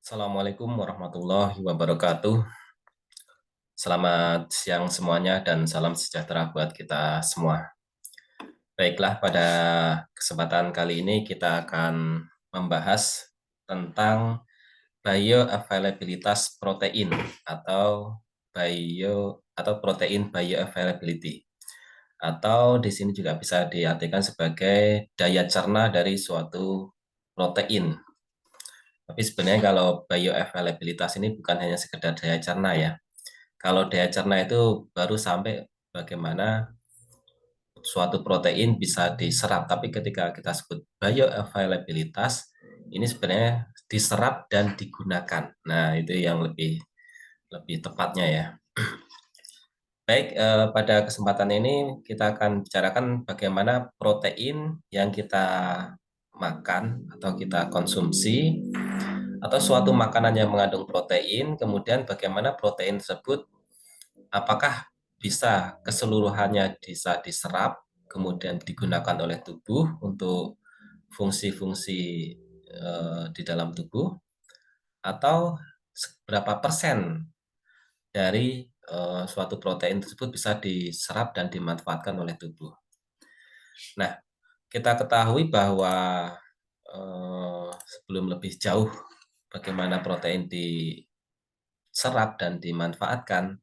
Assalamualaikum warahmatullahi wabarakatuh. Selamat siang semuanya dan salam sejahtera buat kita semua. Baiklah, pada kesempatan kali ini kita akan membahas tentang bioavailabilitas protein atau protein bioavailability, atau di sini juga bisa diartikan sebagai daya cerna dari suatu protein. Tapi sebenarnya kalau bioavailabilitas ini bukan hanya sekedar daya cerna ya. Kalau daya cerna itu baru sampai bagaimana suatu protein bisa diserap, tapi ketika kita sebut bioavailabilitas, ini sebenarnya diserap dan digunakan. Nah, itu yang lebih lebih tepatnya ya. Baik, pada kesempatan ini kita akan bicarakan bagaimana protein yang kita makan atau kita konsumsi atau suatu makanan yang mengandung protein, kemudian bagaimana protein tersebut apakah bisa keseluruhannya bisa diserap, kemudian digunakan oleh tubuh untuk fungsi-fungsi di dalam tubuh, atau berapa persen dari suatu protein tersebut bisa diserap dan dimanfaatkan oleh tubuh. Nah, kita ketahui bahwa sebelum lebih jauh bagaimana protein diserap dan dimanfaatkan,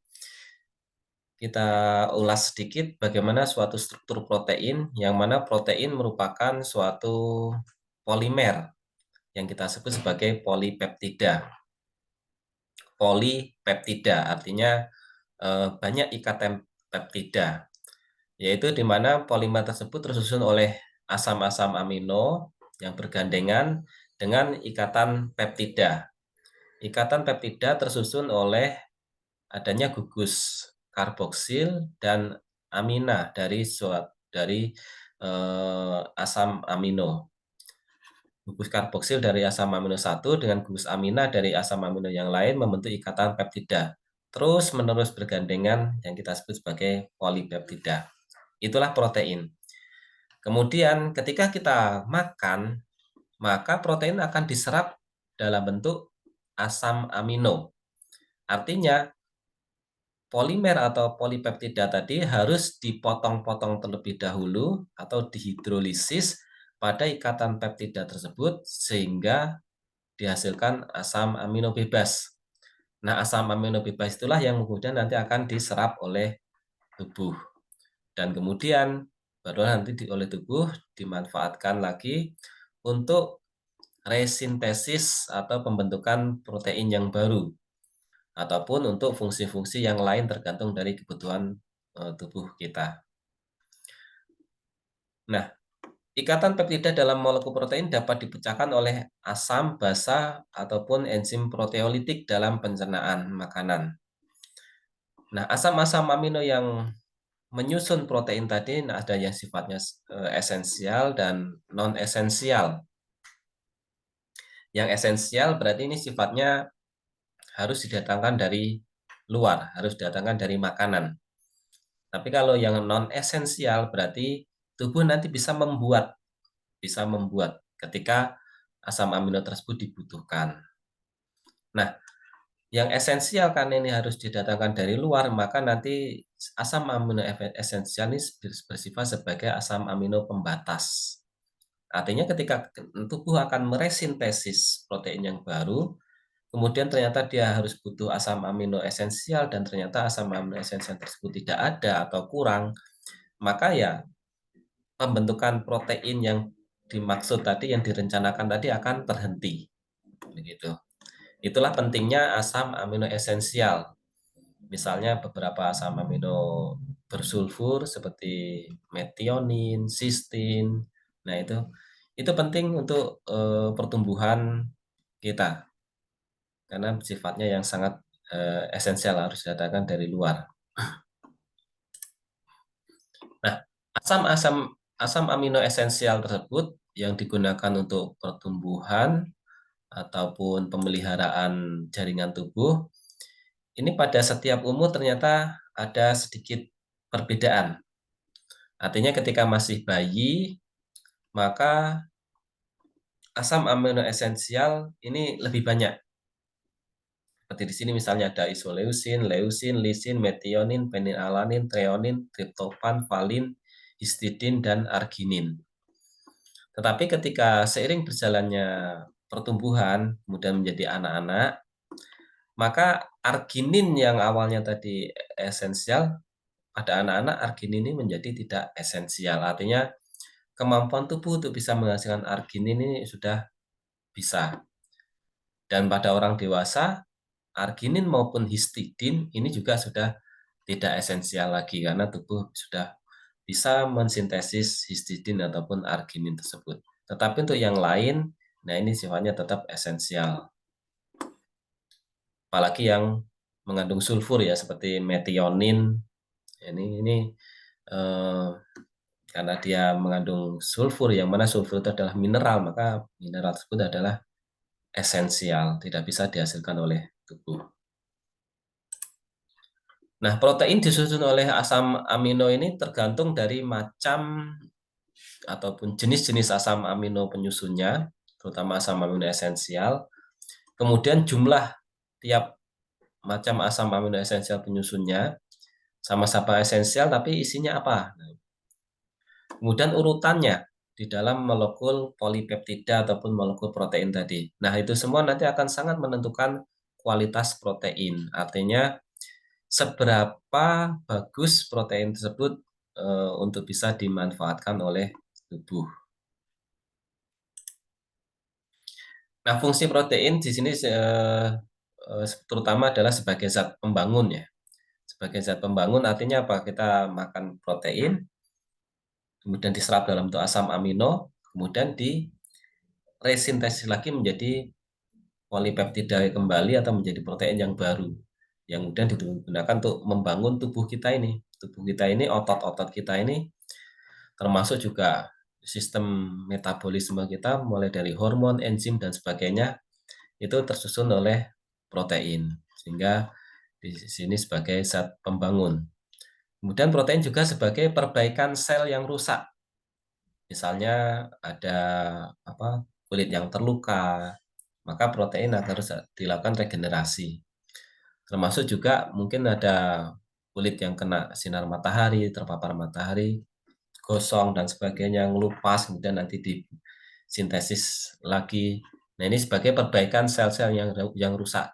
kita ulas sedikit bagaimana suatu struktur protein, yang mana protein merupakan suatu polimer yang kita sebut sebagai polipeptida. Polipeptida artinya banyak ikatan peptida, yaitu di mana polimer tersebut tersusun oleh asam-asam amino yang bergandengan dengan ikatan peptida. Ikatan peptida tersusun oleh adanya gugus karboksil dan amina dari asam amino. Gugus karboksil dari asam amino 1 dengan gugus amina dari asam amino yang lain membentuk ikatan peptida. Terus menerus bergandengan yang kita sebut sebagai polipeptida. Itulah protein. Kemudian ketika kita makan, maka protein akan diserap dalam bentuk asam amino. Artinya polimer atau polipeptida tadi harus dipotong-potong terlebih dahulu atau dihidrolisis pada ikatan peptida tersebut sehingga dihasilkan asam amino bebas. Nah, asam amino bebas itulah yang kemudian nanti akan diserap oleh tubuh. Dan kemudian baru nanti oleh tubuh dimanfaatkan lagi untuk resintesis atau pembentukan protein yang baru, ataupun untuk fungsi-fungsi yang lain tergantung dari kebutuhan tubuh kita. Nah, ikatan peptida dalam molekul protein dapat dipecahkan oleh asam, basa, ataupun enzim proteolitik dalam pencernaan makanan. Nah, asam-asam amino yang menyusun protein tadi ada yang sifatnya esensial dan non-esensial. Yang esensial berarti ini sifatnya harus didatangkan dari luar, harus didatangkan dari makanan. Tapi kalau yang non-esensial berarti tubuh nanti bisa membuat ketika asam amino tersebut dibutuhkan. Nah, yang esensial kan ini harus didatangkan dari luar, maka nanti asam amino esensial ini bersifat sebagai asam amino pembatas. Artinya ketika tubuh akan meresintesis protein yang baru, kemudian ternyata dia harus butuh asam amino esensial dan ternyata asam amino esensial tersebut tidak ada atau kurang, maka ya pembentukan protein yang dimaksud tadi, yang direncanakan tadi akan terhenti. Begitu. Itulah pentingnya asam amino esensial. Misalnya beberapa asam amino bersulfur seperti metionin, cysteine. Nah, itu penting untuk pertumbuhan kita karena sifatnya yang sangat esensial, harus didatangkan dari luar. Nah, asam-asam asam amino esensial tersebut yang digunakan untuk pertumbuhan ataupun pemeliharaan jaringan tubuh, ini pada setiap umur ternyata ada sedikit perbedaan. Artinya ketika masih bayi, maka asam amino esensial ini lebih banyak. seperti di sini misalnya ada isoleusin, leusin, lisin, metionin, fenilalanin, treonin, triptofan, valin, histidin, dan arginin. Tetapi ketika seiring berjalannya pertumbuhan, kemudian menjadi anak-anak, maka arginin yang awalnya tadi esensial, pada anak-anak arginin ini menjadi tidak esensial. Artinya kemampuan tubuh untuk bisa menghasilkan arginin ini sudah bisa. Dan pada orang dewasa, arginin maupun histidin ini juga sudah tidak esensial lagi karena tubuh sudah bisa mensintesis histidin ataupun arginin tersebut. Tetapi untuk yang lain, nah ini sifatnya tetap esensial. Apalagi yang mengandung sulfur ya seperti metionin. Ini karena dia mengandung sulfur, yang mana sulfur itu adalah mineral, maka mineral tersebut adalah esensial, tidak bisa dihasilkan oleh tubuh. Nah, protein disusun oleh asam amino ini tergantung dari macam ataupun jenis-jenis asam amino penyusunnya, terutama asam amino esensial. Kemudian jumlah tiap macam asam amino esensial penyusunnya, sama-sama esensial tapi isinya apa. Kemudian urutannya di dalam molekul polipeptida ataupun molekul protein tadi. Nah, itu semua nanti akan sangat menentukan kualitas protein. Artinya seberapa bagus protein tersebut untuk bisa dimanfaatkan oleh tubuh. Nah, fungsi protein di sini terutama adalah sebagai zat pembangun ya. Sebagai zat pembangun artinya apa? Kita makan protein, kemudian diserap dalam bentuk asam amino, kemudian diresintesis lagi menjadi polipeptida kembali atau menjadi protein yang baru yang kemudian digunakan untuk membangun tubuh kita ini. Tubuh kita ini, otot-otot kita ini termasuk juga sistem metabolisme kita mulai dari hormon, enzim dan sebagainya itu tersusun oleh protein. Sehingga di sini sebagai zat pembangun. Kemudian protein juga sebagai perbaikan sel yang rusak. Misalnya ada kulit yang terluka, maka protein harus dilakukan regenerasi. Termasuk juga mungkin ada kulit yang kena sinar matahari, terpapar matahari, gosong dan sebagainya, ngelupas, kemudian nanti disintesis lagi. Nah, ini sebagai perbaikan sel-sel yang rusak.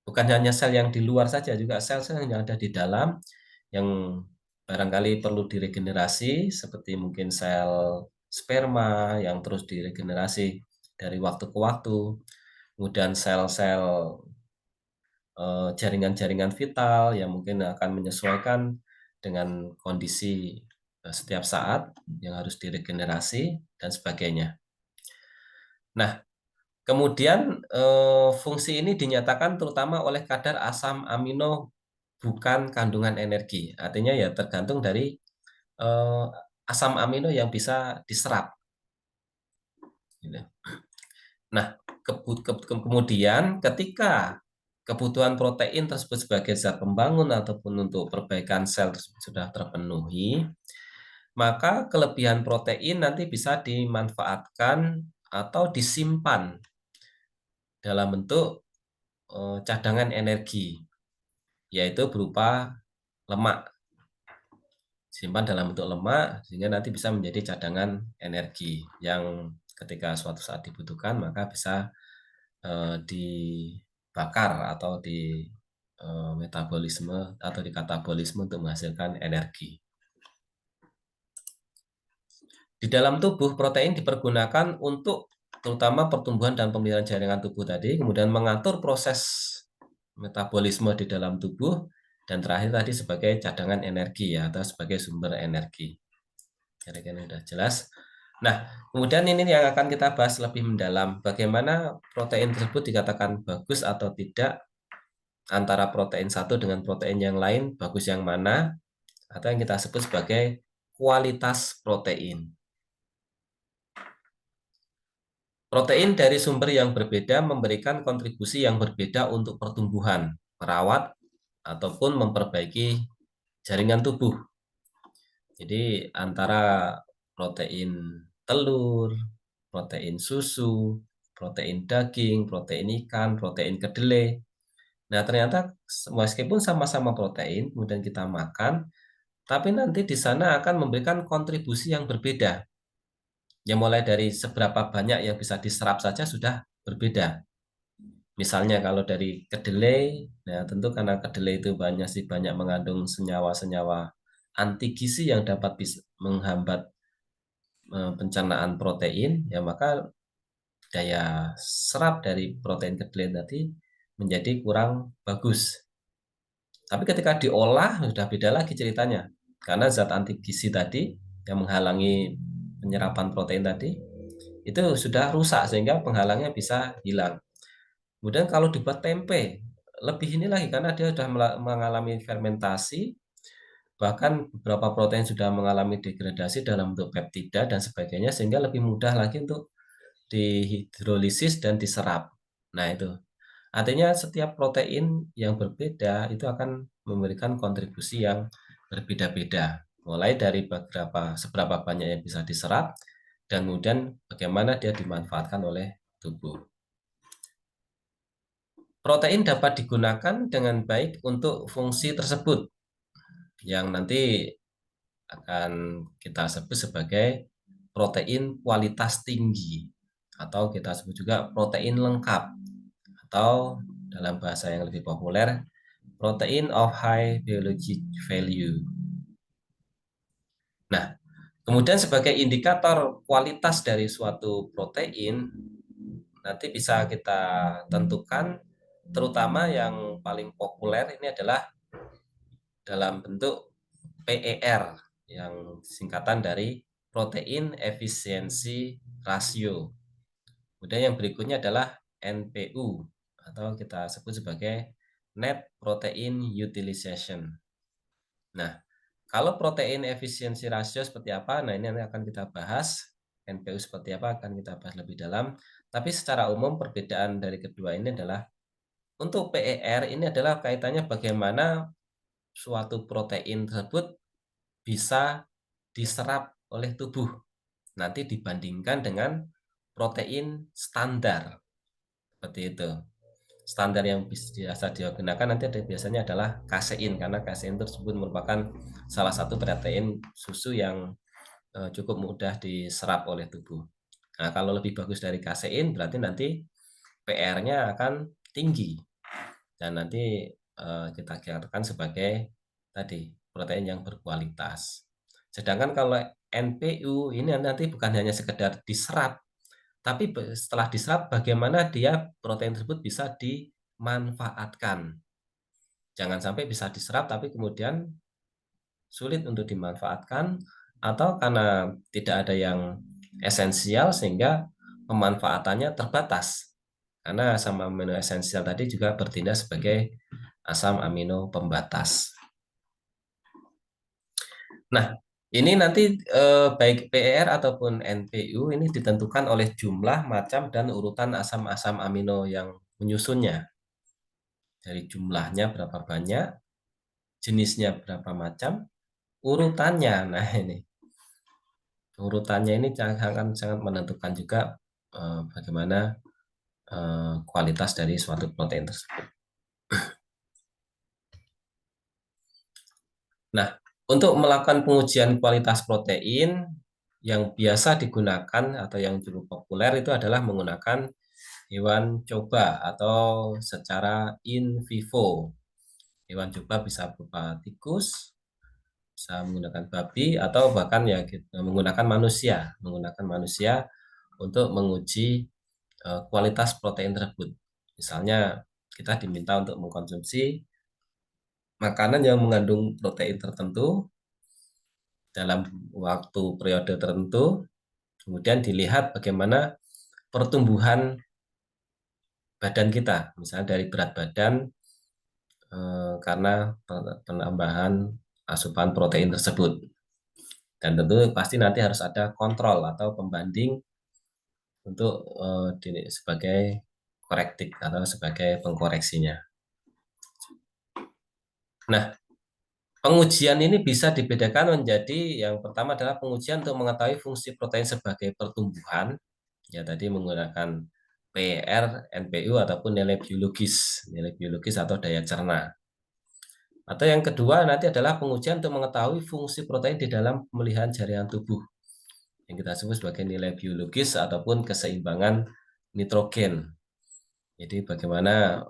Bukan hanya sel yang di luar saja, juga sel-sel yang ada di dalam yang barangkali perlu diregenerasi, seperti mungkin sel sperma yang terus diregenerasi dari waktu ke waktu, kemudian sel-sel jaringan-jaringan vital yang mungkin akan menyesuaikan dengan kondisi setiap saat yang harus diregenerasi dan sebagainya. Nah, kemudian fungsi ini dinyatakan terutama oleh kadar asam amino bukan kandungan energi. Artinya ya tergantung dari asam amino yang bisa diserap. Gitu. Nah, kemudian ketika kebutuhan protein tersebut sebagai zat pembangun ataupun untuk perbaikan sel tersebut sudah terpenuhi, maka kelebihan protein nanti bisa dimanfaatkan atau disimpan dalam bentuk cadangan energi, yaitu berupa lemak. Simpan dalam bentuk lemak sehingga nanti bisa menjadi cadangan energi yang ketika suatu saat dibutuhkan maka bisa dibakar atau di metabolisme atau di katabolisme untuk menghasilkan energi. Di dalam tubuh, protein dipergunakan untuk terutama pertumbuhan dan pemeliharaan jaringan tubuh tadi, kemudian mengatur proses metabolisme di dalam tubuh, dan terakhir tadi sebagai cadangan energi ya, atau sebagai sumber energi. Kira-kira sudah jelas. Nah, kemudian ini yang akan kita bahas lebih mendalam, bagaimana protein tersebut dikatakan bagus atau tidak, antara protein satu dengan protein yang lain, bagus yang mana, atau yang kita sebut sebagai kualitas protein. Protein dari sumber yang berbeda memberikan kontribusi yang berbeda untuk pertumbuhan, merawat, ataupun memperbaiki jaringan tubuh. Jadi antara protein telur, protein susu, protein daging, protein ikan, protein kedelai, Nah, ternyata meskipun sama-sama protein, kemudian kita makan, tapi nanti di sana akan memberikan kontribusi yang berbeda. Ya mulai dari seberapa banyak yang bisa diserap saja sudah berbeda. Misalnya kalau dari kedelai, nah tentu karena kedelai itu banyak mengandung senyawa-senyawa anti gizi yang dapat menghambat pencernaan protein, ya maka daya serap dari protein kedelai tadi menjadi kurang bagus. Tapi ketika diolah sudah beda lagi ceritanya. Karena zat anti gizi tadi yang menghalangi penyerapan protein tadi itu sudah rusak sehingga penghalangnya bisa hilang. Kemudian kalau dibuat tempe, lebih ini lagi karena dia sudah mengalami fermentasi, bahkan beberapa protein sudah mengalami degradasi dalam bentuk peptida dan sebagainya sehingga lebih mudah lagi untuk dihidrolisis dan diserap. Nah, itu. Artinya setiap protein yang berbeda itu akan memberikan kontribusi yang berbeda-beda. Mulai dari seberapa banyak yang bisa diserap dan kemudian bagaimana dia dimanfaatkan oleh tubuh. Protein dapat digunakan dengan baik untuk fungsi tersebut yang nanti akan kita sebut sebagai protein kualitas tinggi atau kita sebut juga protein lengkap atau dalam bahasa yang lebih populer protein of high biologic value. Nah, kemudian sebagai indikator kualitas dari suatu protein nanti bisa kita tentukan terutama yang paling populer ini adalah dalam bentuk PER yang singkatan dari protein efisiensi rasio. Kemudian yang berikutnya adalah NPU atau kita sebut sebagai net protein utilization. Nah, kalau protein efisiensi rasio seperti apa? Nah, ini akan kita bahas. NPU seperti apa akan kita bahas lebih dalam. Tapi secara umum perbedaan dari kedua ini adalah untuk PER ini adalah kaitannya bagaimana suatu protein tersebut bisa diserap oleh tubuh. Nanti dibandingkan dengan protein standar. Seperti itu. Standar yang biasa digunakan nanti biasanya adalah kasein karena kasein tersebut merupakan salah satu protein susu yang cukup mudah diserap oleh tubuh. Nah, kalau lebih bagus dari kasein berarti nanti PR-nya akan tinggi dan nanti kita katakan sebagai tadi protein yang berkualitas. Sedangkan kalau NPU ini nanti bukan hanya sekedar diserap, tapi setelah diserap bagaimana dia protein tersebut bisa dimanfaatkan. Jangan sampai bisa diserap tapi kemudian sulit untuk dimanfaatkan atau karena tidak ada yang esensial sehingga pemanfaatannya terbatas. Karena asam amino esensial tadi juga bertindak sebagai asam amino pembatas. Nah, ini nanti baik PER ataupun NPU ini ditentukan oleh jumlah, macam, dan urutan asam-asam amino yang menyusunnya. Dari jumlahnya berapa banyak, jenisnya berapa macam, urutannya. Nah, ini urutannya ini akan sangat menentukan juga bagaimana kualitas dari suatu protein tersebut. Nah, untuk melakukan pengujian kualitas protein yang biasa digunakan atau yang cukup populer itu adalah menggunakan hewan coba atau secara in vivo. Hewan coba bisa berupa tikus, bisa menggunakan babi atau bahkan ya menggunakan manusia untuk menguji kualitas protein tersebut. Misalnya kita diminta untuk mengkonsumsi makanan yang mengandung protein tertentu dalam waktu periode tertentu, kemudian dilihat bagaimana pertumbuhan badan kita, misalnya dari berat badan karena penambahan asupan protein tersebut. Dan tentu pasti nanti harus ada kontrol atau pembanding untuk sebagai korektif atau sebagai pengkoreksinya. Nah, pengujian ini bisa dibedakan menjadi yang pertama adalah pengujian untuk mengetahui fungsi protein sebagai pertumbuhan, ya tadi menggunakan PR, NPU ataupun nilai biologis atau daya cerna. Atau yang kedua nanti adalah pengujian untuk mengetahui fungsi protein di dalam pemeliharaan jaringan tubuh yang kita sebut sebagai nilai biologis ataupun keseimbangan nitrogen. Jadi bagaimana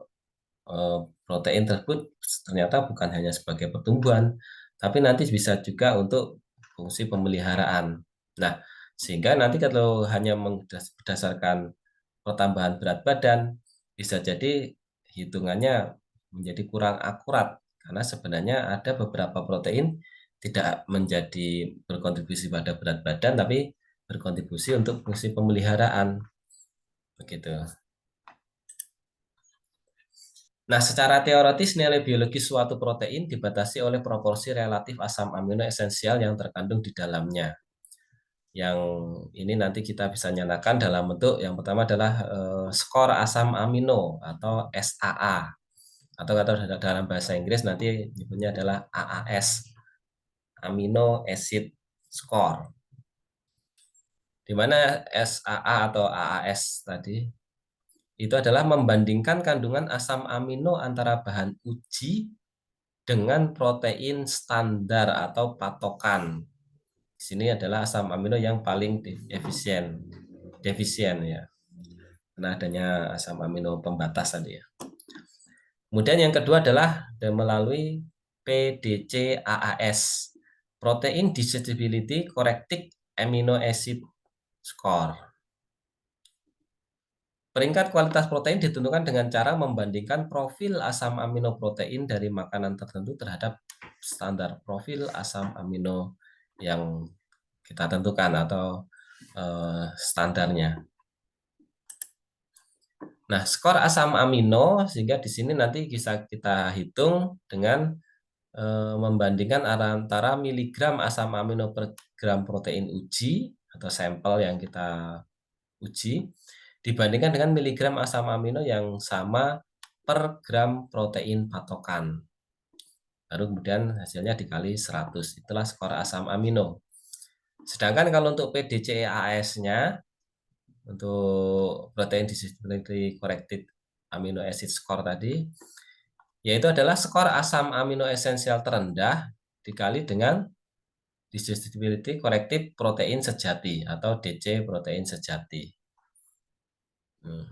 protein tersebut ternyata bukan hanya sebagai pertumbuhan, tapi nanti bisa juga untuk fungsi pemeliharaan. Nah, sehingga nanti kalau hanya berdasarkan pertambahan berat badan, bisa jadi hitungannya menjadi kurang akurat, karena sebenarnya ada beberapa protein tidak menjadi berkontribusi pada berat badan, tapi berkontribusi untuk fungsi pemeliharaan. Begitu. Nah, secara teoritis nilai biologis suatu protein dibatasi oleh proporsi relatif asam amino esensial yang terkandung di dalamnya. Yang ini nanti kita bisa nyalakan dalam bentuk yang pertama adalah skor asam amino atau SAA, atau dalam bahasa Inggris nanti nyebutnya adalah AAS, Amino Acid Score. Di mana SAA atau AAS tadi itu adalah membandingkan kandungan asam amino antara bahan uji dengan protein standar atau patokan. Di sini adalah asam amino yang paling defisien ya, karena adanya asam amino pembatas tadi ya. Kemudian yang kedua adalah melalui PDCAAS, Protein Digestibility Corrected Amino Acid Score. Peringkat kualitas protein ditentukan dengan cara membandingkan profil asam amino protein dari makanan tertentu terhadap standar profil asam amino yang kita tentukan atau standarnya. Nah, skor asam amino sehingga di sini nanti bisa kita hitung dengan membandingkan antara miligram asam amino per gram protein uji atau sampel yang kita uji dibandingkan dengan miligram asam amino yang sama per gram protein patokan. Baru kemudian hasilnya dikali 100. Itulah skor asam amino. Sedangkan kalau untuk PDCAAS-nya, untuk protein digestibility corrected amino acid score tadi, yaitu adalah skor asam amino esensial terendah dikali dengan digestibility corrected protein sejati atau DC protein sejati. Nah,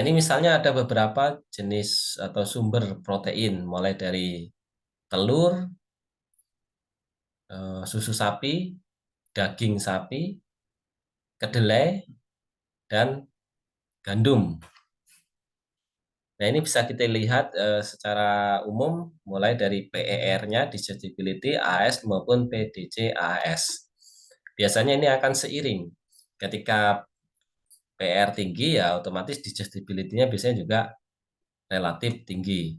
ini misalnya ada beberapa jenis atau sumber protein, mulai dari telur, susu sapi, daging sapi, kedelai, dan gandum. Nah, ini bisa kita lihat secara umum mulai dari PER-nya, digestibility, AS maupun PDC-AS. Biasanya ini akan seiring. Ketika PR tinggi ya otomatis digestibility-nya biasanya juga relatif tinggi.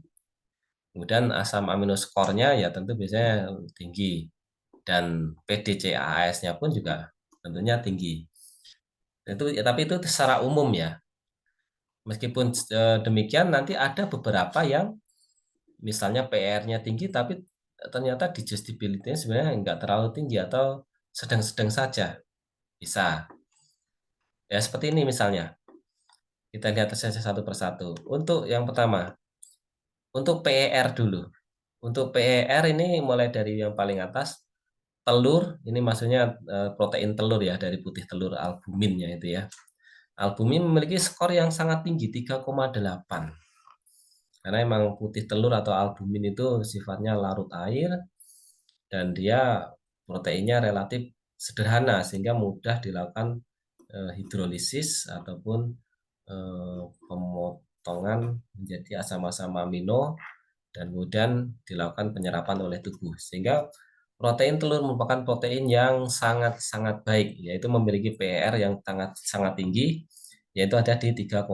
Kemudian asam amino score-nya ya tentu biasanya tinggi. Dan PDCAAS-nya pun juga tentunya tinggi. Tapi itu secara umum ya. Meskipun demikian nanti ada beberapa yang misalnya PR-nya tinggi tapi ternyata digestibility-nya sebenarnya nggak terlalu tinggi atau sedang-sedang saja. Bisa. Ya seperti ini misalnya. Kita lihat saja satu persatu. Untuk yang pertama, untuk PER dulu. Untuk PER ini mulai dari yang paling atas, telur, ini maksudnya protein telur ya, dari putih telur albuminnya itu ya. Albumin memiliki skor yang sangat tinggi, 3,8. Karena emang putih telur atau albumin itu sifatnya larut air, dan dia proteinnya relatif sederhana, sehingga mudah dilakukan hidrolisis ataupun pemotongan menjadi asam-asam amino dan kemudian dilakukan penyerapan oleh tubuh, sehingga protein telur merupakan protein yang sangat-sangat baik, yaitu memiliki PER yang sangat tinggi, yaitu ada di 3,8.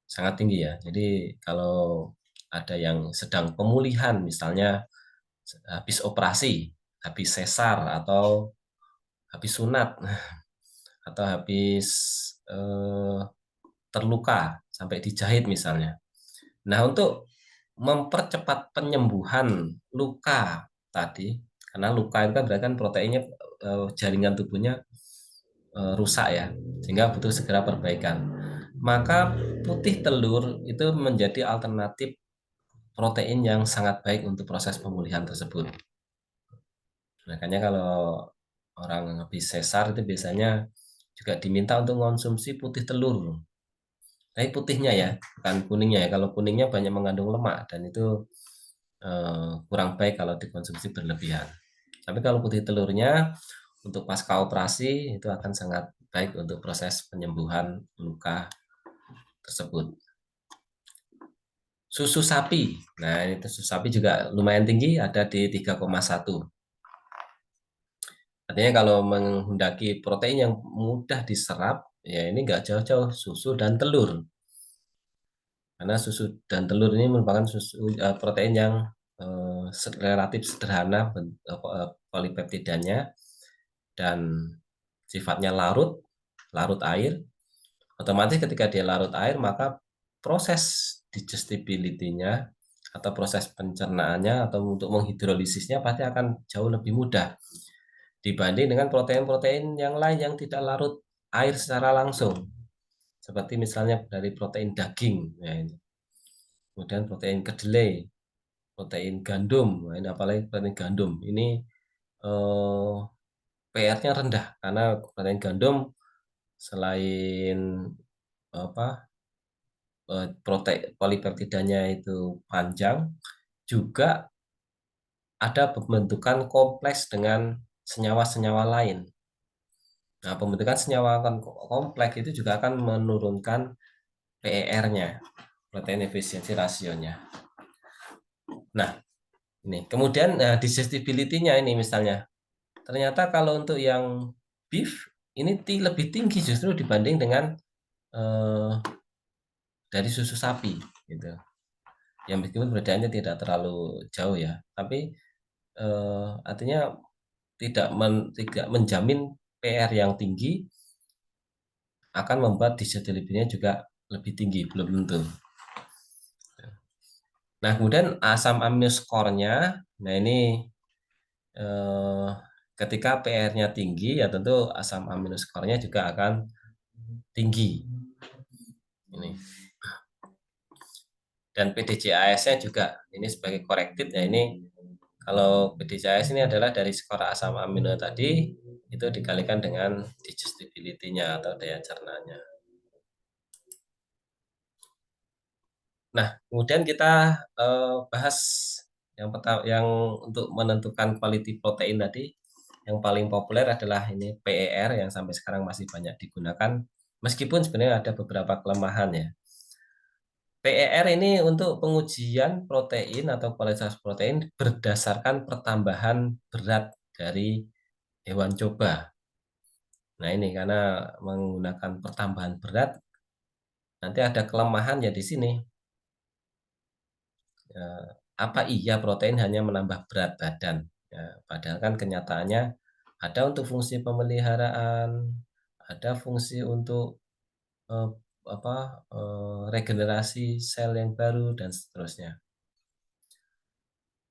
Sangat tinggi ya. Jadi kalau ada yang sedang pemulihan, misalnya habis operasi, habis sesar atau habis sunat atau habis terluka sampai dijahit misalnya. Nah, untuk mempercepat penyembuhan luka tadi, karena luka itu kan berarti kan proteinnya jaringan tubuhnya rusak ya, sehingga butuh segera perbaikan. Maka putih telur itu menjadi alternatif protein yang sangat baik untuk proses pemulihan tersebut. Makanya kalau orang habis sesar itu biasanya juga diminta untuk mengonsumsi putih telur. Tapi putihnya ya, bukan kuningnya ya. Kalau kuningnya banyak mengandung lemak dan itu kurang baik kalau dikonsumsi berlebihan. Tapi kalau putih telurnya untuk pasca operasi itu akan sangat baik untuk proses penyembuhan luka tersebut. Susu sapi. Nah, itu susu sapi juga lumayan tinggi, ada di 3,1. Artinya kalau menghendaki protein yang mudah diserap, ya ini nggak jauh-jauh susu dan telur. Karena susu dan telur ini merupakan protein yang relatif sederhana polipeptidanya dan sifatnya larut, larut air. Otomatis ketika dia larut air, maka proses digestibility-nya atau proses pencernaannya atau untuk menghidrolisisnya pasti akan jauh lebih mudah dibanding dengan protein-protein yang lain yang tidak larut air secara langsung. Seperti misalnya dari protein daging, ya ini. Kemudian protein kedelai, protein gandum, nah ini apalagi protein gandum. Ini PR-nya rendah karena protein gandum selain apa protein polipeptidanya itu panjang, juga ada pembentukan kompleks dengan senyawa-senyawa lain. Nah, pembentukan senyawa kompleks itu juga akan menurunkan PER-nya, protein efisiensi rasionya. Nah, ini kemudian digestibility-nya ini misalnya, ternyata kalau untuk yang beef ini lebih tinggi justru dibanding dengan eh, dari susu sapi, gitu. Yang meskipun perbedaannya tidak terlalu jauh ya, tapi artinya tidak menjamin PR yang tinggi akan membuat digestibility-nya juga lebih tinggi, belum tentu. Nah, kemudian asam amino score-nya, nah ini eh, ketika PR-nya tinggi, ya tentu asam amino score-nya juga akan tinggi. Ini. Dan PDCAS-nya juga ini sebagai korektif, ya ini kalau PDCAS ini adalah dari skor asam amino tadi itu dikalikan dengan digestibility-nya atau daya cernanya. Nah, kemudian kita bahas yang pertama, yang untuk menentukan quality protein tadi, yang paling populer adalah ini PER yang sampai sekarang masih banyak digunakan, meskipun sebenarnya ada beberapa kelemahan ya. PER ini untuk pengujian protein atau kualitas protein berdasarkan pertambahan berat dari hewan coba. Nah ini karena menggunakan pertambahan berat, nanti ada kelemahan ya di sini. Ya, apa iya protein hanya menambah berat badan? Ya, padahal kan kenyataannya ada untuk fungsi pemeliharaan, ada fungsi untuk eh, regenerasi sel yang baru dan seterusnya.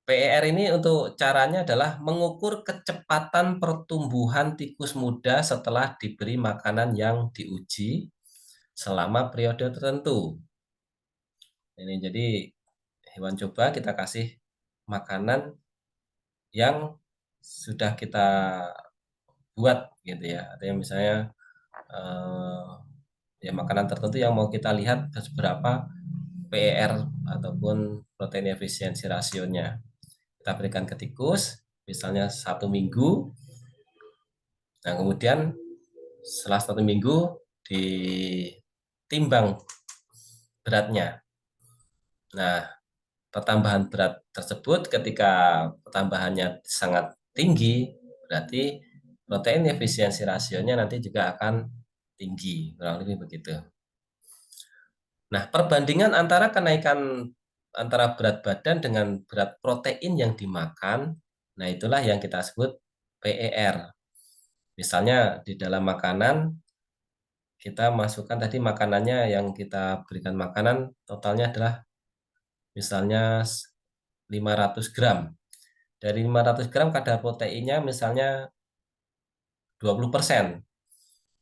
PER ini untuk caranya adalah mengukur kecepatan pertumbuhan tikus muda setelah diberi makanan yang diuji selama periode tertentu. Ini jadi hewan coba kita kasih makanan yang sudah kita buat gitu ya. Artinya misalnya eh, ya makanan tertentu yang mau kita lihat seberapa PER ataupun protein efisiensi rasionya. Kita berikan ke tikus, misalnya 1 minggu. Nah kemudian setelah 1 minggu ditimbang beratnya. Nah pertambahan berat tersebut ketika pertambahannya sangat tinggi, berarti protein efisiensi rasionya nanti juga akan tinggi, kurang lebih begitu. Nah, perbandingan antara kenaikan antara berat badan dengan berat protein yang dimakan, nah itulah yang kita sebut PER. Misalnya di dalam makanan kita masukkan tadi makanannya yang kita berikan makanan totalnya adalah misalnya 500 gram. Dari 500 gram kadar proteinnya misalnya 20%.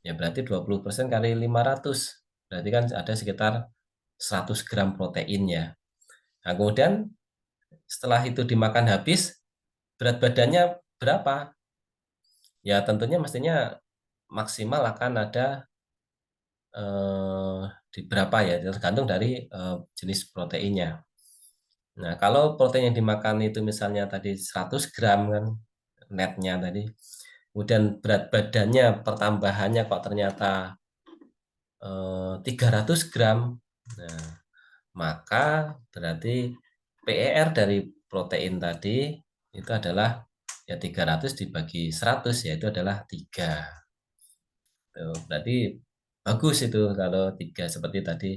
Ya berarti 20% kali 500. Berarti kan ada sekitar 100 gram protein ya. Nah, kemudian setelah itu dimakan habis, berat badannya berapa? Ya tentunya mestinya maksimal akan ada eh, di berapa ya, tergantung dari jenis proteinnya. Nah, kalau protein yang dimakan itu misalnya tadi 100 gram kan netnya tadi, kemudian berat badannya pertambahannya kok ternyata 300 gram. Nah, maka berarti PER dari protein tadi itu adalah ya 300 dibagi 100 yaitu adalah 3. Tuh, berarti bagus itu kalau 3 seperti tadi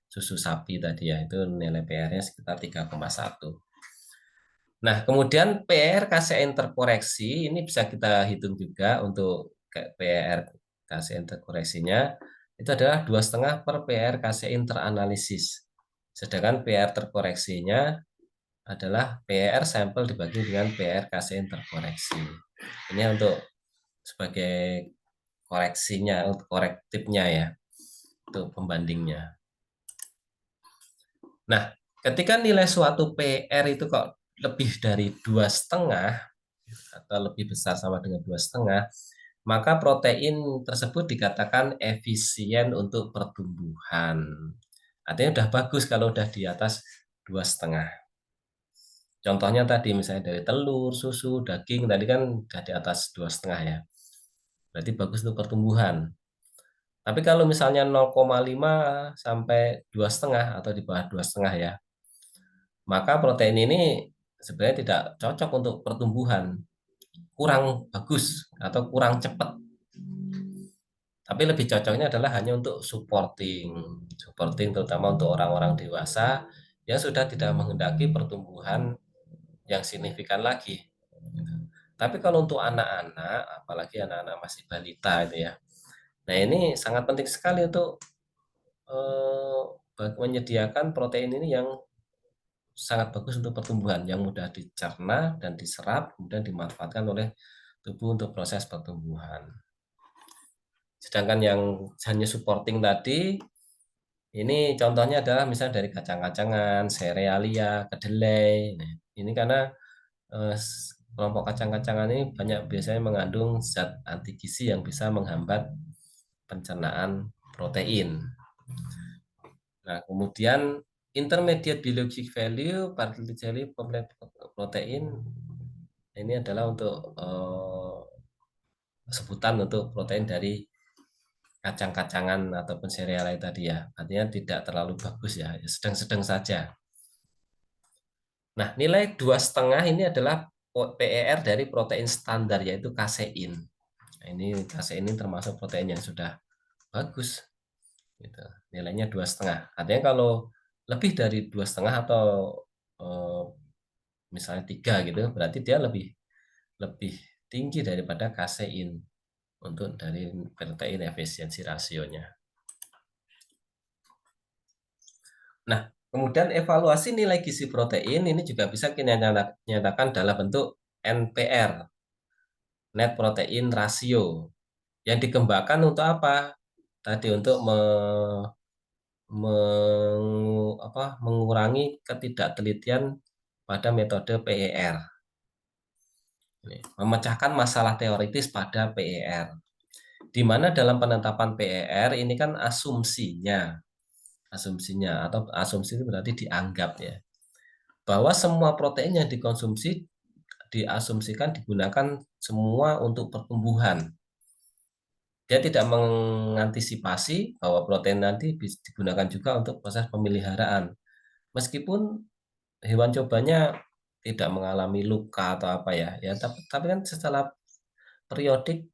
susu sapi tadi ya itu nilai PR-nya sekitar 3,1. Nah, kemudian PR KCN terkoreksi ini bisa kita hitung juga untuk PR KCN terkoreksinya itu adalah 2,5 per PR KCN teranalisis. Sedangkan PR terkoreksinya adalah PR sampel dibagi dengan PR KCN terkoreksi. Ini untuk sebagai koreksinya, untuk korektifnya ya, untuk pembandingnya. Nah, ketika nilai suatu PR itu kok lebih dari 2,5 atau lebih besar sama dengan 2,5, maka protein tersebut dikatakan efisien untuk pertumbuhan. Artinya udah bagus kalau udah di atas 2,5. Contohnya tadi misalnya dari telur, susu, daging tadi kan udah di atas 2,5 ya. Berarti bagus untuk pertumbuhan. Tapi kalau misalnya 0,5 sampai 2,5 atau di bawah 2,5 ya, maka protein ini sebenarnya tidak cocok untuk pertumbuhan, kurang bagus atau kurang cepat. Tapi lebih cocoknya adalah hanya untuk supporting terutama untuk orang-orang dewasa yang sudah tidak menghendaki pertumbuhan yang signifikan lagi. Tapi kalau untuk anak-anak, apalagi anak-anak masih balita itu ya, nah ini sangat penting sekali untuk eh, menyediakan protein ini yang sangat bagus untuk pertumbuhan, yang mudah dicerna dan diserap, kemudian dimanfaatkan oleh tubuh untuk proses pertumbuhan. Sedangkan yang hanya supporting tadi, ini contohnya adalah misalnya dari kacang-kacangan, serealia, kedelai. Nah, ini karena eh, kelompok kacang-kacangan ini banyak biasanya mengandung zat anti gizi yang bisa menghambat pencernaan protein. Nah, kemudian intermediate biologic value, particularly protein, ini adalah untuk sebutan untuk protein dari kacang-kacangan ataupun sereal tadi ya. Artinya tidak terlalu bagus ya, sedang-sedang saja. Nah, nilai 2,5 ini adalah PER dari protein standar yaitu kasein. Nah, ini kasein ini termasuk protein yang sudah bagus. Gitu. Nilainya 2,5. Artinya kalau lebih dari 2,5 atau eh, misalnya 3 gitu, berarti dia lebih lebih tinggi daripada kasein untuk dari protein efisiensi rasionya. Nah, kemudian evaluasi nilai gizi protein ini juga bisa kita nyatakan dalam bentuk NPR, Net Protein Ratio, yang dikembangkan untuk apa? Tadi untuk mengurangi ketidaktelitian pada metode PER. Memecahkan masalah teoritis pada PER. Di mana dalam penetapan PER ini kan asumsinya atau asumsi itu berarti dianggap ya bahwa semua protein yang dikonsumsi diasumsikan digunakan semua untuk pertumbuhan. Dia tidak mengantisipasi bahwa protein nanti digunakan juga untuk proses pemeliharaan. Meskipun hewan cobanya tidak mengalami luka atau apa ya, ya tapi kan secara periodik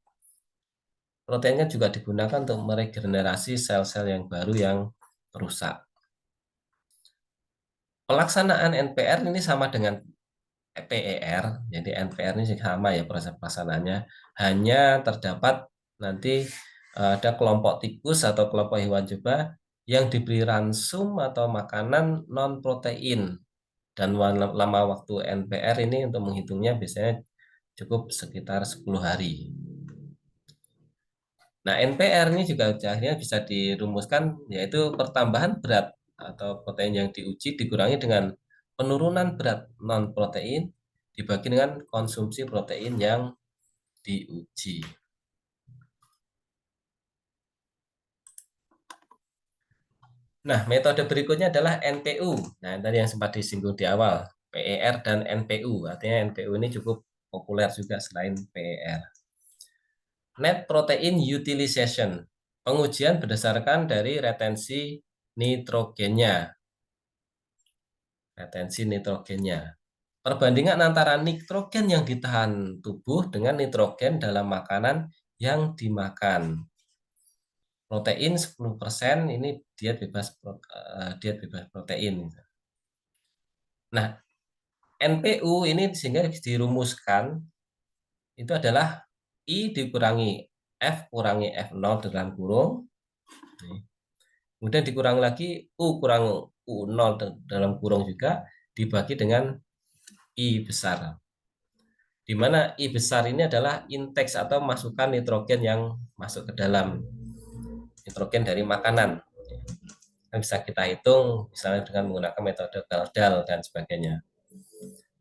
proteinnya juga digunakan untuk meregenerasi sel-sel yang baru yang rusak. Pelaksanaan NPR ini sama dengan PER, jadi NPR ini sama ya proses pelaksanaannya, hanya terdapat nanti ada kelompok tikus atau kelompok hewan coba yang diberi ransum atau makanan non protein dan lama waktu NPR ini untuk menghitungnya biasanya cukup sekitar 10 hari. Nah, NPR ini juga akhirnya bisa dirumuskan, yaitu pertambahan berat atau protein yang diuji dikurangi dengan penurunan berat non-protein dibagi dengan konsumsi protein yang diuji. Nah, metode berikutnya adalah NPU. Nah, tadi yang sempat disinggung di awal, PER dan NPU. Artinya NPU ini cukup populer juga selain PER. Net Protein Utilization. Pengujian berdasarkan dari retensi nitrogennya. Retensi nitrogennya. Perbandingan antara nitrogen yang ditahan tubuh dengan nitrogen dalam makanan yang dimakan. Protein 10%, ini diet bebas protein. Nah, NPU ini sehingga dirumuskan itu adalah I dikurangi F kurangi F0 dalam kurung. Kemudian dikurangi lagi U kurang U0 dalam kurung juga dibagi dengan I besar. Di mana I besar ini adalah intake atau masukan nitrogen yang masuk ke dalam nitrogen dari makanan. Bisa kita hitung misalnya dengan menggunakan metode Galdal dan sebagainya.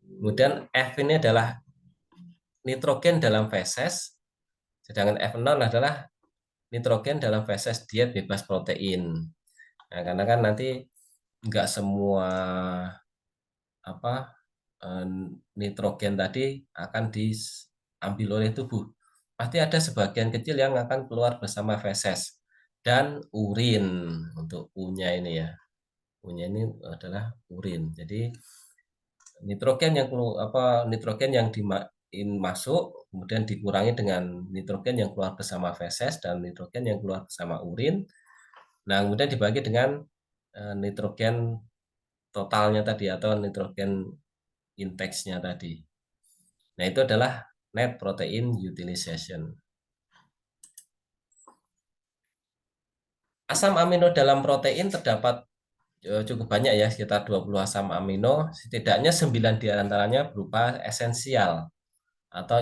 Kemudian F ini adalah nitrogen dalam feses, sedangkan F0 adalah nitrogen dalam feses diet bebas protein. Nah, karena kan nanti nggak semua apa nitrogen tadi akan diambil oleh tubuh. Pasti ada sebagian kecil yang akan keluar bersama feses dan urin untuk U-nya ini ya. U-nya ini adalah urin. Jadi nitrogen yang masuk kemudian dikurangi dengan nitrogen yang keluar bersama feses dan nitrogen yang keluar bersama urin. Nah, kemudian dibagi dengan nitrogen totalnya tadi atau nitrogen indeksnya tadi. Nah, itu adalah net protein utilization. Asam amino dalam protein terdapat cukup banyak ya, sekitar 20 asam amino, setidaknya 9 diantaranya berupa esensial atau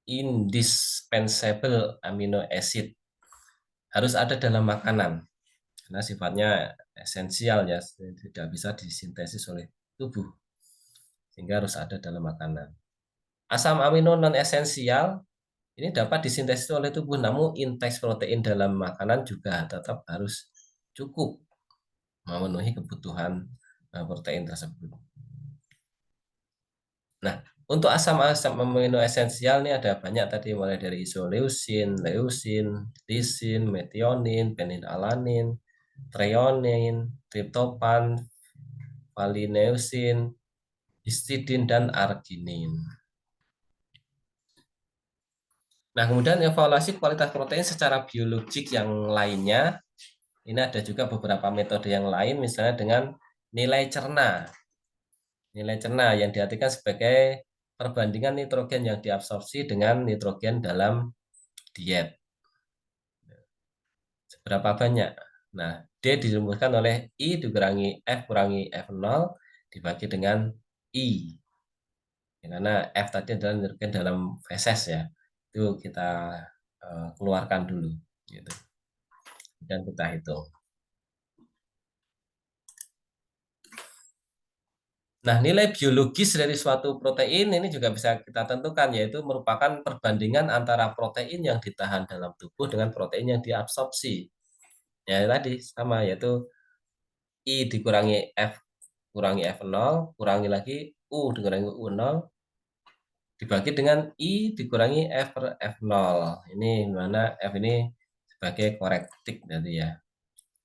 indispensable amino acid. Harus ada dalam makanan, karena sifatnya esensial ya, tidak bisa disintesis oleh tubuh, sehingga harus ada dalam makanan. Asam amino non esensial ini dapat disintesis oleh tubuh, namun intake protein dalam makanan juga tetap harus cukup memenuhi kebutuhan protein tersebut. Nah, untuk asam-asam amino esensial ini ada banyak tadi, mulai dari isoleucin, leucin, lisin, metionin, fenilalanin, treonin, triptofan, valineusin, histidin, dan arginin. Nah, kemudian evaluasi kualitas protein secara biologik yang lainnya, ini ada juga beberapa metode yang lain, misalnya dengan nilai cerna. Nilai cerna yang diartikan sebagai perbandingan nitrogen yang diabsorpsi dengan nitrogen dalam diet. Seberapa banyak? Nah, D dirumuskan oleh I dikurangi F kurangi F0 dibagi dengan I. Karena F tadi adalah nitrogen dalam feses ya. Itu kita keluarkan dulu gitu. Dan kita hitung. Nah, nilai biologis dari suatu protein ini juga bisa kita tentukan, yaitu merupakan perbandingan antara protein yang ditahan dalam tubuh dengan protein yang diabsorpsi. Ya tadi sama, yaitu I dikurangi F kurangi F0, kurangi lagi U dikurangi U0, dibagi dengan I dikurangi F per F0. Ini mana F ini sebagai korektik nanti ya.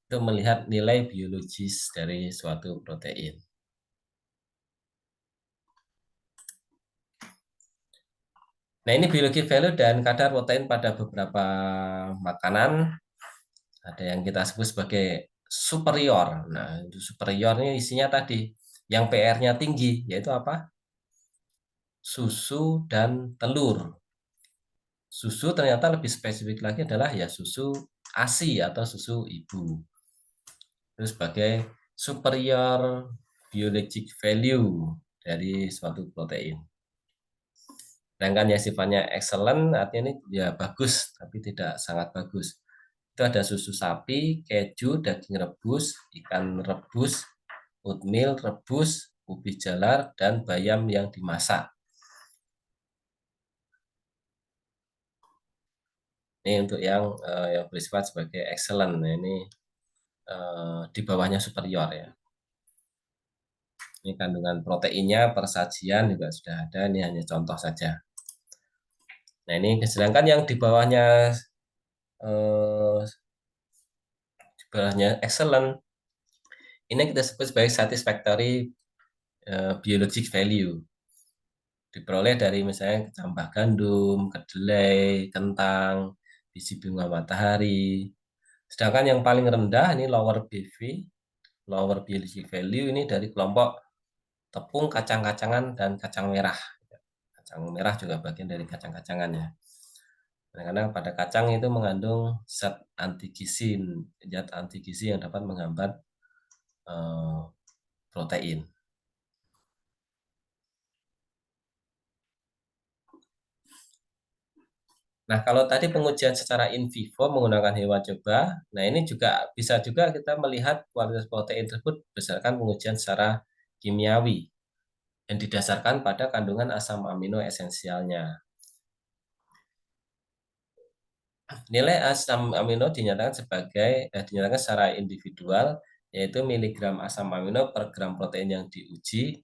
Itu melihat nilai biologis dari suatu protein. Nah, ini biologi value dan kadar protein pada beberapa makanan. Ada yang kita sebut sebagai superior. Nah, itu superior ini isinya tadi yang PR-nya tinggi, yaitu apa? Susu dan telur. Susu ternyata lebih spesifik lagi adalah ya susu ASI atau susu ibu. Itu sebagai superior biologic value dari suatu protein. Sedangkan yang sifatnya excellent artinya ini ya bagus tapi tidak sangat bagus. Itu ada susu sapi, keju, daging rebus, ikan rebus, oatmeal rebus, ubi jalar, dan bayam yang dimasak. Ini untuk yang bersifat sebagai excellent. Nah, ini di bawahnya superior ya. Ini kandungan proteinnya persajian juga sudah ada. Ini hanya contoh saja. Nah ini sedangkan yang eh, di bawahnya excellent. Ini kita sebut sebagai satisfactory biologic value. Diperoleh dari misalnya tambah gandum, kedelai, kentang, biji bunga matahari. Sedangkan yang paling rendah ini lower BV, lower biologic value ini dari kelompok tepung, kacang-kacangan, dan kacang merah. Kacang merah juga bagian dari kacang-kacangannya. Karena pada kacang itu mengandung zat anti gizi yang dapat menghambat protein. Nah, kalau tadi pengujian secara in vivo menggunakan hewan coba, nah ini juga bisa juga kita melihat kualitas protein tersebut berdasarkan pengujian secara kimiawi yang didasarkan pada kandungan asam amino esensialnya. Nilai asam amino dinyatakan secara individual, yaitu miligram asam amino per gram protein yang diuji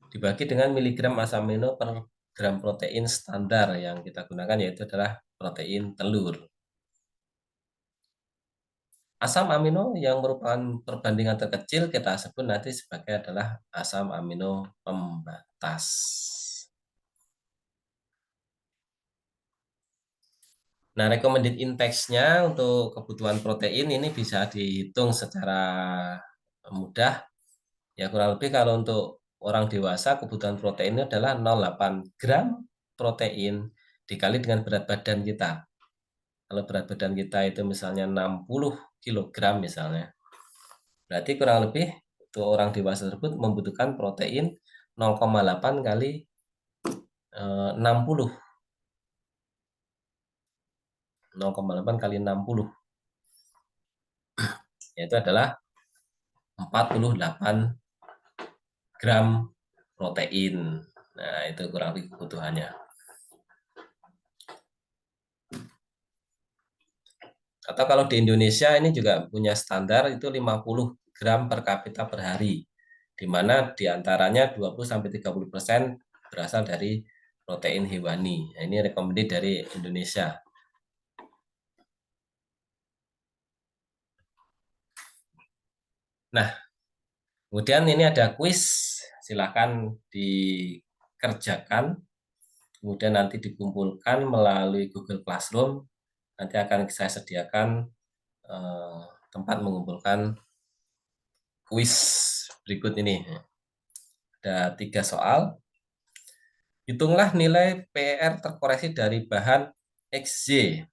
dibagi dengan miligram asam amino per gram protein standar yang kita gunakan, yaitu adalah protein telur. Asam amino yang merupakan perbandingan terkecil kita sebut nanti sebagai adalah asam amino pembatas. Nah, recommended index-nya untuk kebutuhan protein ini bisa dihitung secara mudah. Ya kurang lebih kalau untuk orang dewasa kebutuhan proteinnya adalah 0,8 gram protein dikali dengan berat badan kita. Kalau berat badan kita itu misalnya 60 kilogram misalnya, berarti kurang lebih untuk orang dewasa tersebut membutuhkan protein 0,8 kali 60. 0,8 kali 60 yaitu adalah 48 gram protein. Nah, itu kurang lebih kebutuhannya. Atau kalau di Indonesia ini juga punya standar itu 50 gram per kapita per hari, di mana diantaranya 20-30% berasal dari protein hewani. Nah, ini recommended dari Indonesia. Nah, kemudian ini ada kuis, silakan dikerjakan, kemudian nanti dikumpulkan melalui Google Classroom. Nanti akan saya sediakan tempat mengumpulkan kuis berikut ini. Ada 3 soal. Hitunglah nilai PR terkoreksi dari bahan XY.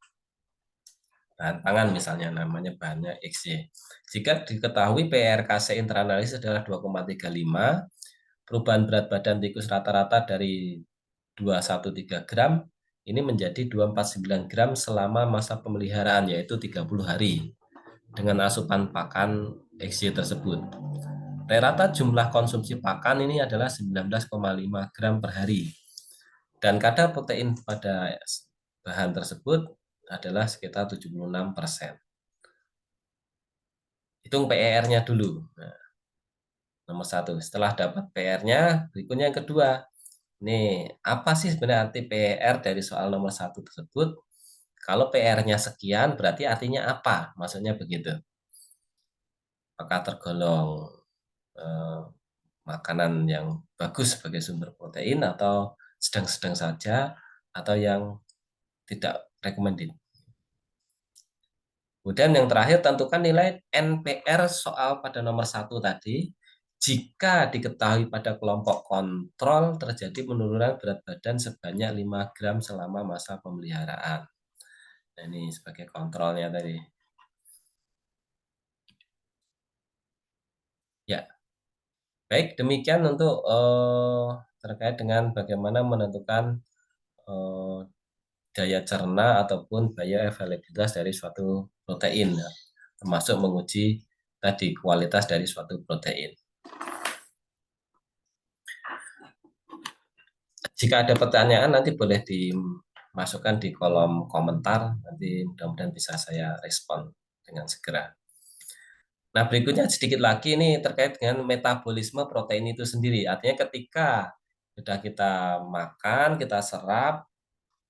Bahan pangan misalnya, namanya bahannya XY. Jika diketahui PR kasein teranalisis adalah 2,35, perubahan berat badan tikus rata-rata dari 213 gram, ini menjadi 249 gram selama masa pemeliharaan, yaitu 30 hari, dengan asupan pakan XY tersebut. Rata jumlah konsumsi pakan ini adalah 19,5 gram per hari. Dan kadar protein pada bahan tersebut adalah sekitar 76%. Hitung PER-nya dulu. Nah, nomor 1. Setelah dapat PR-nya, berikutnya yang kedua. Nih, apa sih sebenarnya arti PR dari soal nomor 1 tersebut? Kalau PR-nya sekian, berarti artinya apa? Maksudnya begitu. Apakah tergolong eh, makanan yang bagus sebagai sumber protein atau sedang-sedang saja atau yang tidak recommended. Kemudian yang terakhir tentukan nilai NPR soal pada nomor 1 tadi. Jika diketahui pada kelompok kontrol terjadi penurunan berat badan sebanyak 5 gram selama masa pemeliharaan. Nah, ini sebagai kontrolnya tadi. Ya, baik demikian untuk terkait dengan bagaimana menentukan eh, daya cerna ataupun bioavailabilitas dari suatu protein, ya, termasuk menguji tadi kualitas dari suatu protein. Jika ada pertanyaan nanti boleh dimasukkan di kolom komentar, nanti mudah-mudahan bisa saya respon dengan segera. Nah, berikutnya sedikit lagi ini terkait dengan metabolisme protein itu sendiri. Artinya ketika sudah kita makan, kita serap,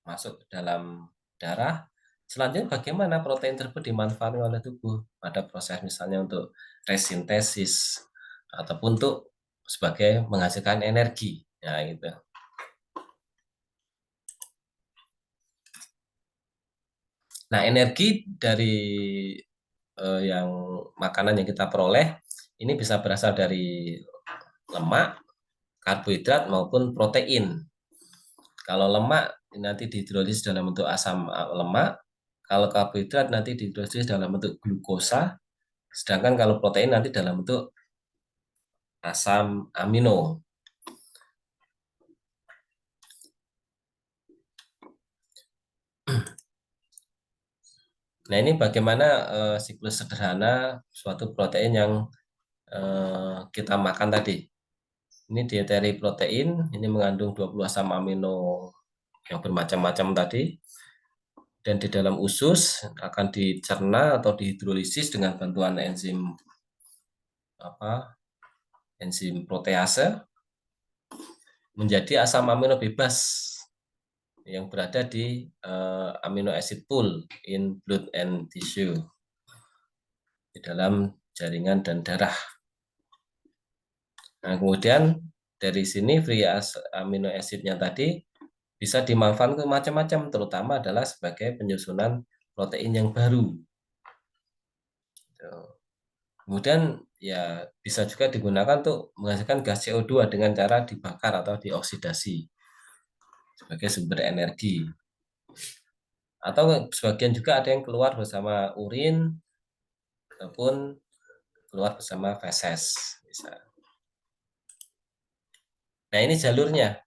masuk ke dalam darah, selanjutnya bagaimana protein tersebut dimanfaatkan oleh tubuh pada proses misalnya untuk resintesis ataupun untuk sebagai menghasilkan energi. Nah, gitu. Nah, energi dari yang makanan yang kita peroleh ini bisa berasal dari lemak, karbohidrat maupun protein. Kalau lemak nanti dihidrolisis dalam bentuk asam lemak, kalau karbohidrat nanti dihidrolisis dalam bentuk glukosa, sedangkan kalau protein nanti dalam bentuk asam amino. Nah, ini bagaimana siklus sederhana suatu protein yang kita makan tadi. Ini dieteri protein, ini mengandung 20 asam amino yang bermacam-macam tadi. Dan di dalam usus akan dicerna atau dihidrolisis dengan bantuan enzim protease menjadi asam amino bebas yang berada di amino acid pool in blood and tissue di dalam jaringan dan darah. Nah, kemudian dari sini free amino acidnya tadi bisa dimanfaatkan ke macam-macam, terutama adalah sebagai penyusunan protein yang baru. Kemudian ya bisa juga digunakan untuk menghasilkan gas CO2 dengan cara dibakar atau dioksidasi sebagai sumber energi. Atau sebagian juga ada yang keluar bersama urin ataupun keluar bersama feses. Nah, ini jalurnya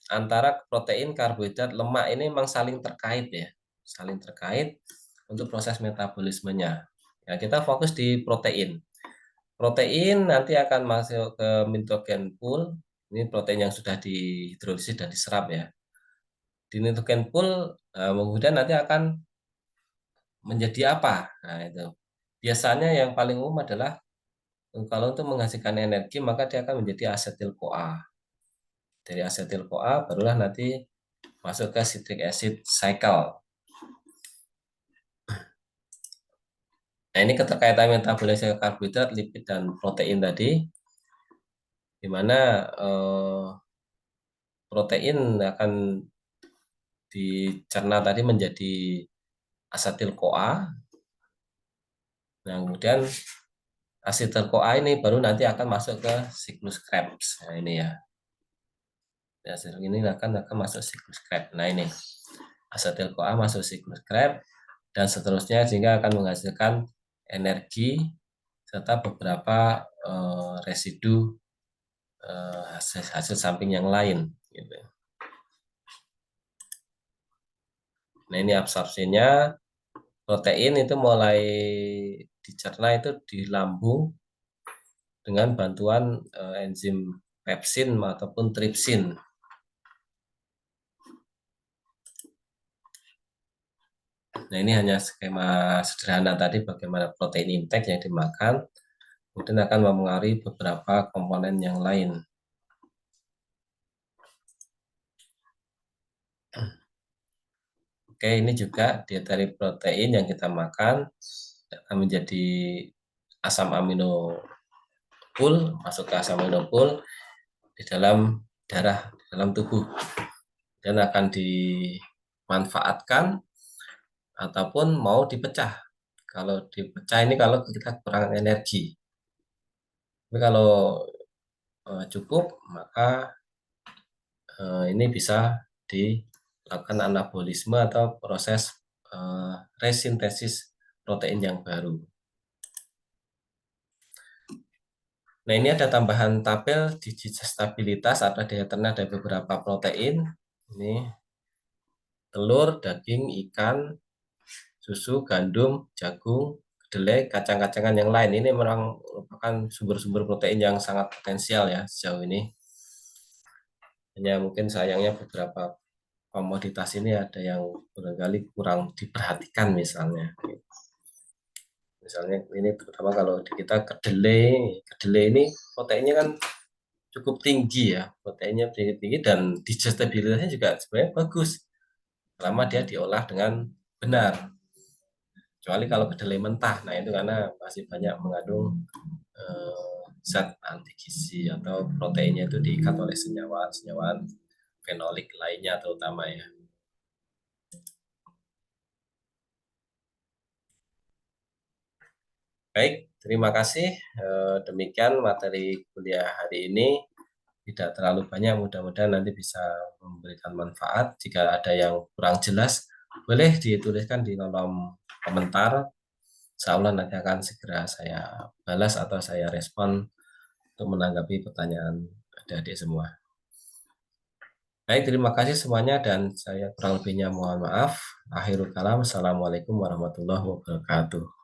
antara protein, karbohidrat, lemak ini memang saling terkait ya. Saling terkait untuk proses metabolismenya. Ya, kita fokus di protein. Protein nanti akan masuk ke nitrogen pool. Ini protein yang sudah dihidrolisis dan diserap ya. Di nitrogen pool kemudian nanti akan menjadi apa? Nah, itu. Biasanya yang paling umum adalah kalau untuk menghasilkan energi maka dia akan menjadi asetil-CoA. Dari asetil-CoA barulah nanti masuk ke citric acid cycle. Nah, ini keterkaitan metabolisme karbohidrat, lipid, dan protein tadi, di mana protein akan dicerna tadi menjadi asetil-CoA. Nah, kemudian asetil-CoA ini baru nanti akan masuk ke siklus Krebs. Nah, ini ya. Hasil ini akan masuk siklus Krebs. Nah, ini asetil-CoA masuk siklus Krebs dan seterusnya sehingga akan menghasilkan energi serta beberapa residu hasil samping yang lain. Gitu. Nah, ini absorpsinya protein itu mulai dicerna itu di lambung dengan bantuan enzim pepsin ataupun tripsin. Nah, ini hanya skema sederhana tadi bagaimana protein intake yang dimakan, kemudian akan mempengaruhi beberapa komponen yang lain. Oke, ini juga dieteri protein yang kita makan akan menjadi asam amino pool, masuk ke asam amino pool di dalam darah, di dalam tubuh, dan akan dimanfaatkan ataupun mau dipecah. Kalau dipecah ini kalau kita kekurangan energi. Tapi kalau cukup, maka ini bisa dilakukan anabolisme atau proses resintesis protein yang baru. Nah, ini ada tambahan tabel digitalisasi stabilitas atau daya terna dari beberapa protein. Ini telur, daging, ikan, susu, gandum, jagung, kedelai, kacang-kacangan yang lain. Ini memang merupakan sumber-sumber protein yang sangat potensial ya sejauh ini. Hanya mungkin sayangnya beberapa komoditas ini ada yang barangkali kurang diperhatikan misalnya. Misalnya ini terutama kalau di kita kedelai ini proteinnya kan cukup tinggi ya, proteinnya tinggi dan digestibilitasnya juga sebenarnya bagus selama dia diolah dengan benar. Kecuali kalau kedelai mentah, nah itu karena masih banyak mengandung zat anti gizi atau proteinnya itu diikat oleh senyawa-senyawa fenolik lainnya terutama ya. Baik, terima kasih. Demikian materi kuliah hari ini. Tidak terlalu banyak, mudah-mudahan nanti bisa memberikan manfaat. Jika ada yang kurang jelas, boleh dituliskan di kolom komentar. Insya Allah nanti akan segera saya balas atau saya respon untuk menanggapi pertanyaan adik-adik semua. Baik, terima kasih semuanya dan saya kurang lebihnya mohon maaf. Akhirul kalam, Assalamualaikum warahmatullahi wabarakatuh.